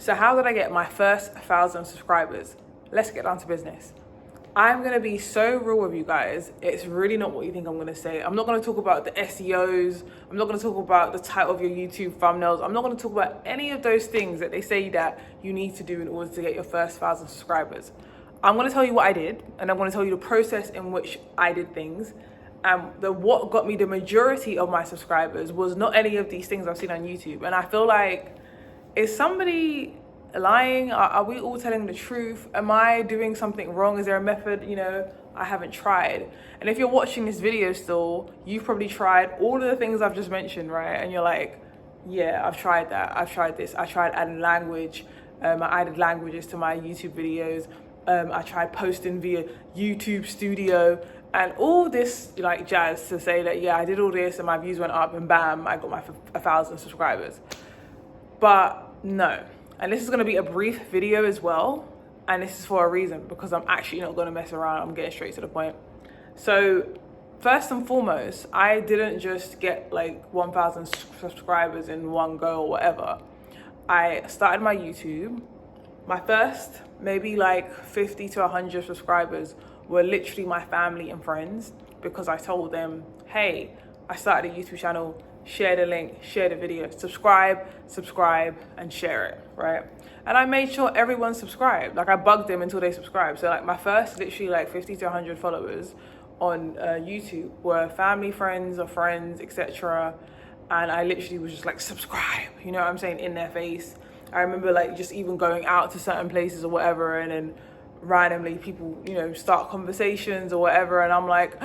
So how did I get my first 1,000 subscribers? Let's get down to business. I'm going to be so real with you guys. It's really not what you think I'm going to say. I'm not going to talk about the SEOs. I'm not going to talk about the title of your YouTube thumbnails. I'm not going to talk about any of those things that they say that you need to do in order to get your first 1,000 subscribers. I'm going to tell you what I did, and I'm going to tell you the process in which I did things. What got me the majority of my subscribers was not any of these things I've seen on YouTube. And I feel like, is somebody lying? Are we all telling the truth? Am I doing something wrong? Is there a method, I haven't tried? And if you're watching this video still, you've probably tried all of the things I've just mentioned, right? And you're like, yeah, I've tried that. I've tried this. I tried adding language. I added languages to my YouTube videos. I tried posting via YouTube Studio and all this like jazz to say that, yeah, I did all this and my views went up and bam, I got my 1,000 subscribers. But no. And this is going to be a brief video as well. And this is for a reason, because I'm actually not going to mess around. I'm getting straight to the point. So first and foremost, I didn't just get like 1,000 subscribers in one go or whatever. I started my YouTube. My first maybe like 50 to 100 subscribers were literally my family and friends, because I told them, hey, I started a YouTube channel. Share the link, share the video, subscribe, and share it, right? And I made sure everyone subscribed. Like I bugged them until they subscribed. So like my first literally like 50 to 100 followers on YouTube were family, friends or friends, etc. And I literally was just like, subscribe, you know what I'm saying, in their face. I remember like just even going out to certain places or whatever, and then randomly people, start conversations or whatever. And I'm like,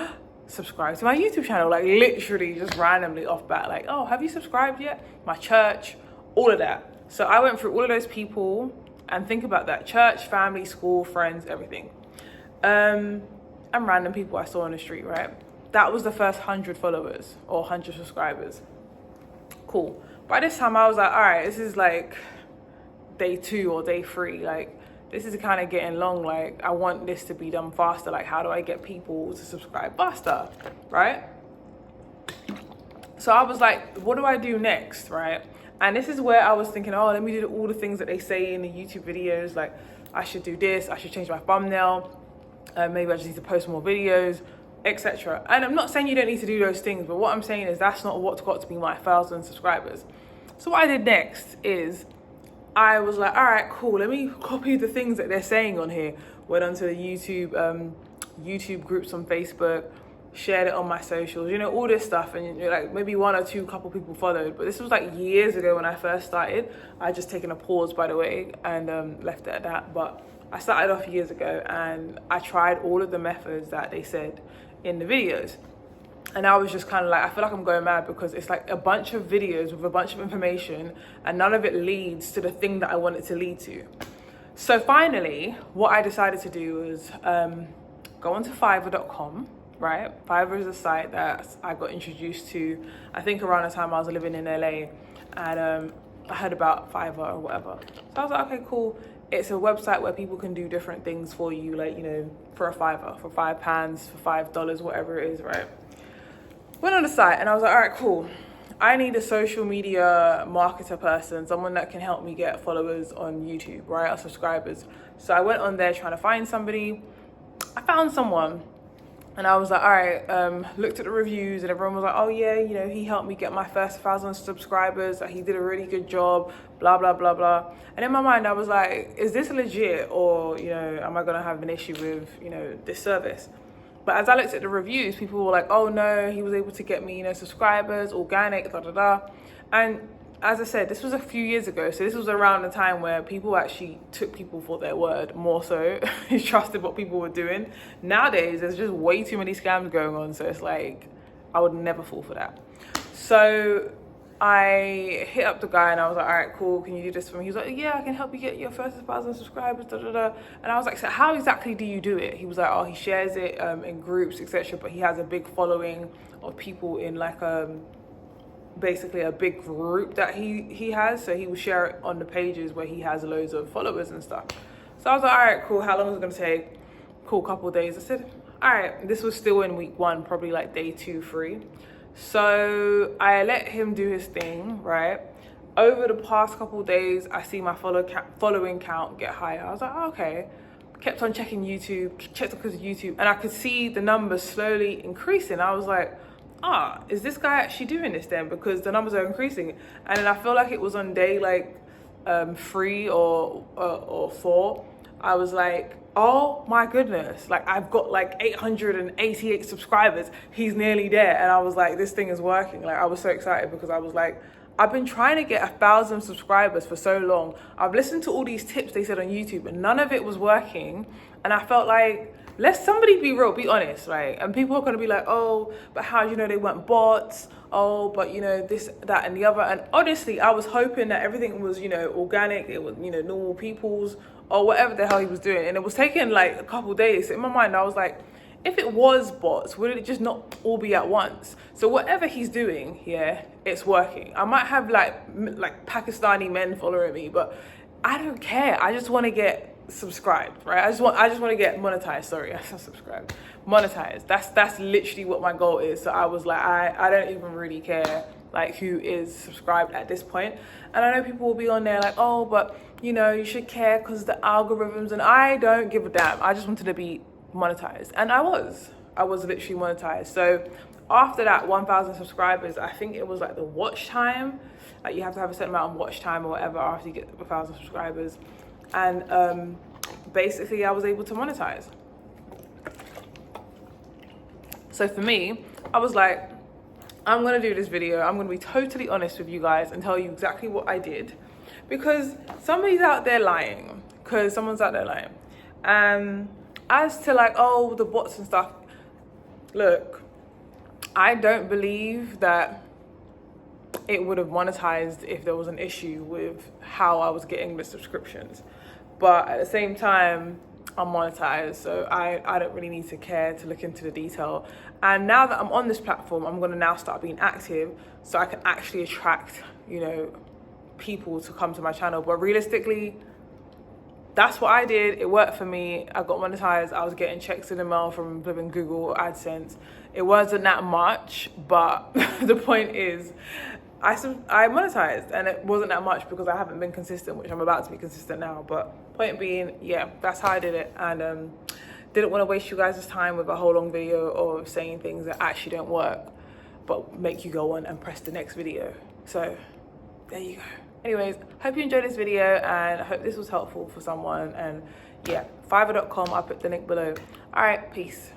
subscribe to my YouTube channel, like literally just randomly off bat, like, oh, have you subscribed yet? My church, all of that. So I went through all of those people, and think about that: church, family, school, friends, everything. And random people I saw on the street, right? That was the first 100 followers or 100 subscribers. Cool. By this time I was like, all right, this is like day 2 or day 3, like this is kind of getting long. Like I want this to be done faster. Like how do I get people to subscribe faster, right? So I was like, what do I do next, right? And this is where I was thinking, oh, let me do all the things that they say in the YouTube videos. Like I should do this, I should change my thumbnail, maybe I just need to post more videos, etc. And I'm not saying you don't need to do those things, but what I'm saying is that's not what's got to be my 1,000 subscribers. So what I did next is I was like, all right, cool, let me copy the things that they're saying on here. Went onto the YouTube groups on Facebook, shared it on my socials, all this stuff. And like maybe 1 or 2 couple people followed. But this was like years ago when I first started. I just taken a pause, by the way, and left it at that. But I started off years ago, and I tried all of the methods that they said in the videos. And I was just kind of like, I feel like I'm going mad, because it's like a bunch of videos with a bunch of information and none of it leads to the thing that I want it to lead to. So finally, what I decided to do was go onto Fiverr.com, right? Fiverr is a site that I got introduced to, I think around the time I was living in LA, and I heard about Fiverr or whatever. So I was like, okay, cool. It's a website where people can do different things for you, like, for a Fiverr, for £5, for $5, whatever it is, right? Went on the site and I was like, all right, cool. I need a social media marketer person, someone that can help me get followers on YouTube, right? Or subscribers. So I went on there trying to find somebody. I found someone, and I was like, all right, looked at the reviews, and everyone was like, oh yeah, he helped me get my first 1,000 subscribers. He did a really good job, blah, blah, blah, blah. And in my mind, I was like, is this legit, or, am I gonna have an issue with, this service? But as I looked at the reviews, people were like, oh no, he was able to get me, subscribers, organic, da, da, da. And as I said, this was a few years ago. So this was around the time where people actually took people for their word more so, trusted what people were doing. Nowadays, there's just way too many scams going on. So it's like, I would never fall for that. So I hit up the guy and I was like, all right, cool, can you do this for me? He was like, yeah, I can help you get your first 1,000 subscribers, da, da, da. And I was like, so how exactly do you do it? He was like, oh, he shares it in groups, etc. But he has a big following of people in like basically a big group that he has. So he will share it on the pages where he has loads of followers and stuff. So I was like, all right, cool, how long is it gonna take? Cool, couple of days. I said, all right, this was still in week 1, probably like day 2, 3. So I let him do his thing, right? over the past couple of days, I see my following count get higher. I was like, oh, okay. Kept on checking YouTube, checked because of YouTube, and I could see the numbers slowly increasing. I was like, is this guy actually doing this then? Because the numbers are increasing. And then I feel like it was on day like 3 or 4. I was like, oh my goodness, like I've got like 888 subscribers. He's nearly there. And I was like, this thing is working. Like I was so excited because I was like, I've been trying to get 1,000 subscribers for so long. I've listened to all these tips they said on YouTube and none of it was working. And I felt like, let somebody be real, be honest, right? And people are gonna be like, oh, but how do you know they weren't bots? Oh, but you know, this, that, and the other. And honestly, I was hoping that everything was, you know, organic. It was, you know, normal people's or whatever the hell he was doing. And it was taking like a couple days. So in my mind, I was like, if it was bots, would it just not all be at once? So whatever he's doing, yeah, it's working. I might have like Pakistani men following me, but I don't care. I just want to get subscribed, right? I just want to get monetized. Sorry, I said subscribed. Monetized. That's literally what my goal is. So I was like, I don't even really care like who is subscribed at this point. And I know people will be on there like, oh, but you know, you should care because the algorithms, and I don't give a damn. I just wanted to be monetized, and I was literally monetized. So after that 1,000 subscribers, I think it was like the watch time, like you have to have a certain amount of watch time or whatever after you get 1,000 subscribers, and basically I was able to monetize. So for me, I was like, I'm gonna do this video, I'm gonna be totally honest with you guys and tell you exactly what I did, because somebody's out there lying, someone's out there lying. As to like, oh, the bots and stuff, look, I don't believe that it would have monetized if there was an issue with how I was getting the subscriptions. But at the same time, I'm monetized, so I don't really need to care to look into the detail. And now that I'm on this platform, I'm gonna now start being active so I can actually attract, you know, people to come to my channel. But realistically, that's what I did. It worked for me. I got monetized. I was getting checks in the mail from living Google AdSense. It wasn't that much, but the point is, I monetized, and it wasn't that much because I haven't been consistent, which I'm about to be consistent now. But point being, yeah, that's how I did it. And didn't want to waste you guys' time with a whole long video of saying things that actually don't work, but make you go on and press the next video. So there you go. Anyways, hope you enjoyed this video and I hope this was helpful for someone. And yeah, fiverr.com, I'll put the link below. All right, peace.